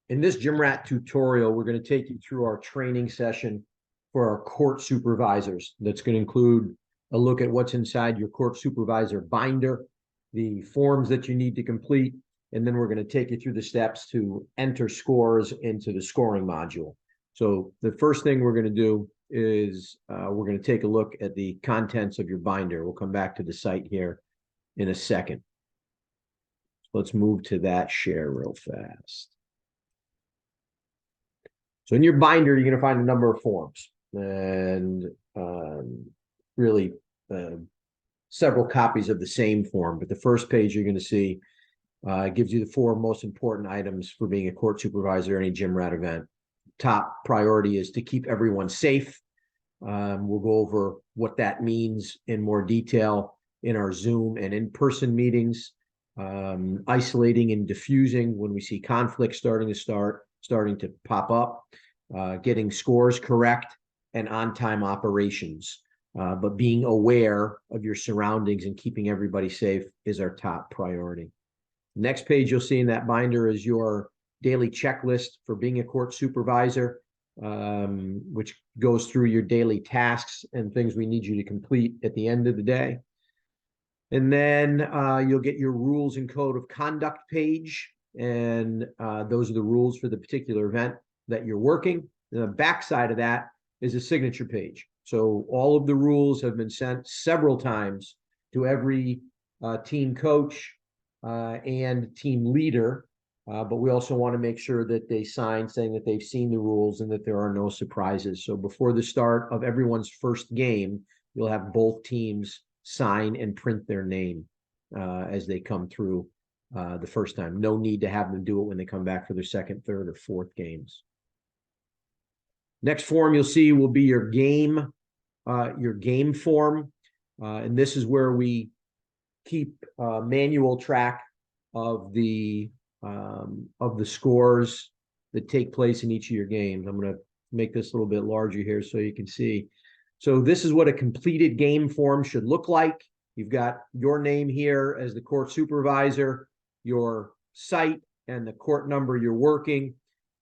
In this GymRat tutorial, we're going to take you through our training session for our court supervisors. That's going to include a look at what's inside your court supervisor binder, the forms that you need to complete, and then we're going to take you through the steps to enter scores into the scoring module. So the first thing we're going to do is we're going to take a look at the contents of your binder. We'll come back to the site here in a second. Let's move to that share real fast. So in your binder, you're going to find a number of forms and really several copies of the same form. But the first page you're going to see gives you the 4 most important items for being a court supervisor at any GymRat event. Top priority is to keep everyone safe. We'll go over what that means in more detail in our Zoom and in-person meetings. Isolating and diffusing when we see conflict starting to pop up, getting scores correct, and on-time operations. But being aware of your surroundings and keeping everybody safe is our top priority. Next page you'll see in that binder is your daily checklist for being a court supervisor, which goes through your daily tasks and things we need you to complete at the end of the day. And then you'll get your rules and code of conduct page, and those are the rules for the particular event that you're working. And the back side of that is a signature page. So all of the rules have been sent several times to every team coach and team leader, but we also want to make sure that they sign saying that they've seen the rules and that there are no surprises. So before the start of everyone's first game, you'll have both teams sign and print their name as they come through the first time. No need to have them do it when they come back for their second, third, or fourth games. Next form you'll see will be your game form. And this is where we keep manual track of the scores that take place in each of your games. I'm going to make this a little bit larger here so you can see. So this is what a completed game form should look like. You've got your name here as the court supervisor, your site, and the court number you're working.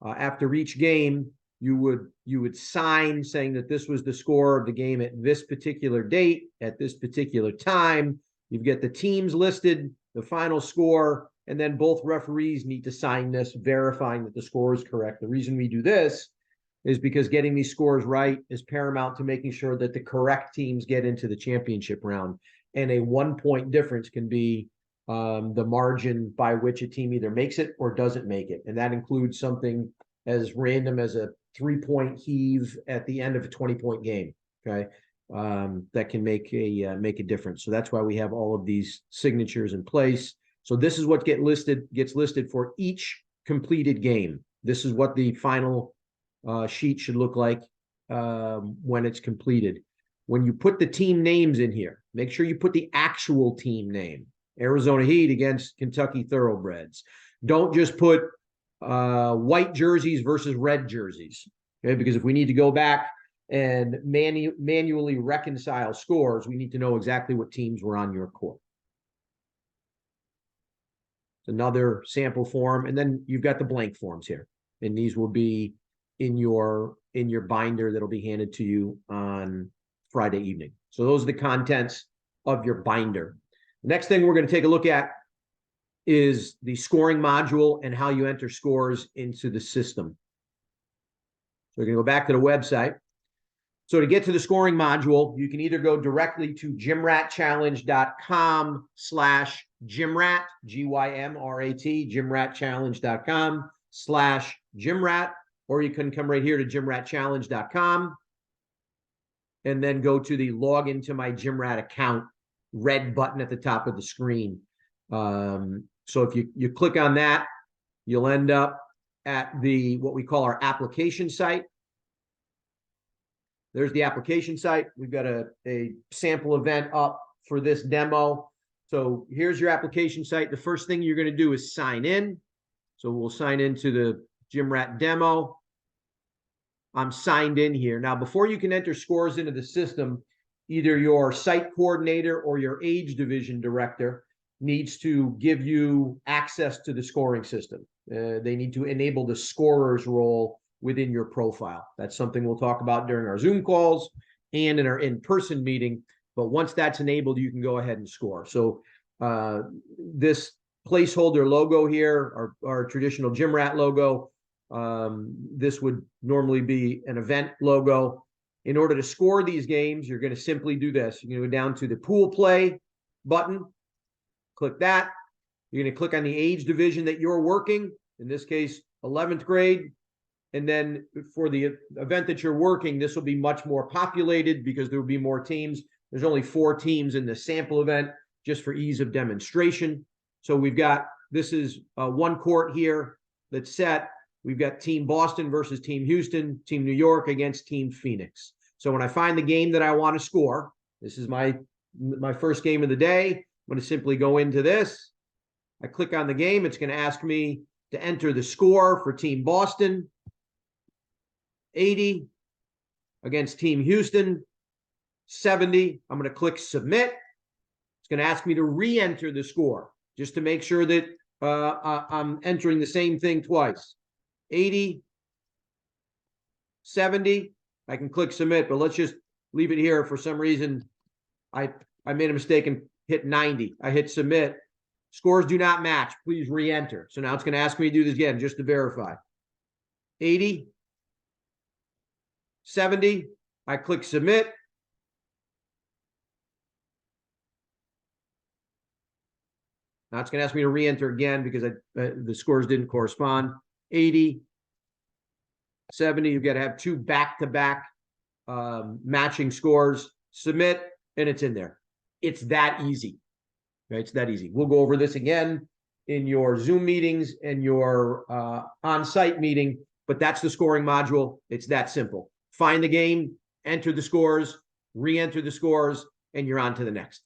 After each game, you would sign saying that this was the score of the game at this particular date, at this particular time. You get the teams listed, the final score, and then both referees need to sign this, verifying that the score is correct. The reason we do this is because getting these scores right is paramount to making sure that the correct teams get into the championship round. And a 1-point difference can be the margin by which a team either makes it or doesn't make it. And that includes something as random as a 3-point heave at the end of a 20-point game, okay? That can make a difference. So that's why we have all of these signatures in place. So this is what gets listed for each completed game. This is what the final sheet should look like when it's completed. When you put the team names in here, make sure you put the actual team name. Arizona Heat against Kentucky Thoroughbreds. Don't just put white jerseys versus red jerseys, okay? Because if we need to go back and manually reconcile scores, we need to know exactly what teams were on your court. Another sample form, and then you've got the blank forms here, and these will be in your binder that'll be handed to you on Friday evening. So those are the contents of your binder. The next thing we're going to take a look at is the scoring module and how you enter scores into the system. So we're going to go back to the website. So to get to the scoring module, you can either go directly to gymratchallenge.com/GymRat, GYMRAT, gymratchallenge.com/GymRat, or you can come right here to gymratchallenge.com and then go to the log into my GymRat account red button at the top of the screen. So if you click on that, you'll end up at what we call our application site. There's the application site. We've got a sample event up for this demo. So here's your application site. The first thing you're going to do is sign in. So we'll sign into the GymRat demo. I'm signed in here. Now, before you can enter scores into the system, either your site coordinator or your age division director needs to give you access to the scoring system. They need to enable the scorer's role within your profile. That's something we'll talk about during our Zoom calls and in our in-person meeting. But once that's enabled, you can go ahead and score. So this placeholder logo here, our traditional GymRat logo, this would normally be an event logo. In order to score these games, you're going to simply do this. You're going to go down to the pool play button, click that. You're going to click on the age division that you're working, in this case, 11th grade. And then for the event that you're working, this will be much more populated because there will be more teams. There's only 4 teams in the sample event, just for ease of demonstration. So we've got, this is one court here that's set. We've got Team Boston versus Team Houston, Team New York against Team Phoenix. So when I find the game that I want to score, this is my first game of the day. I'm going to simply go into this. I click on the game. It's going to ask me to enter the score for Team Boston. 80 against Team Houston, 70. I'm going to click submit. It's going to ask me to re-enter the score just to make sure that I'm entering the same thing twice. 80, 70. I can click submit, but let's just leave it here. For some reason, I made a mistake and hit 90. I hit submit. Scores do not match. Please re-enter. So now it's going to ask me to do this again just to verify. 80, 70. I click submit. Now it's going to ask me to re-enter again because the scores didn't correspond. 80, 70. You've got to have 2 back-to-back matching scores. Submit, and it's in there. It's that easy. Right? It's that easy. We'll go over this again in your Zoom meetings and your on-site meeting, but that's the scoring module. It's that simple. Find the game, enter the scores, re-enter the scores, and you're on to the next.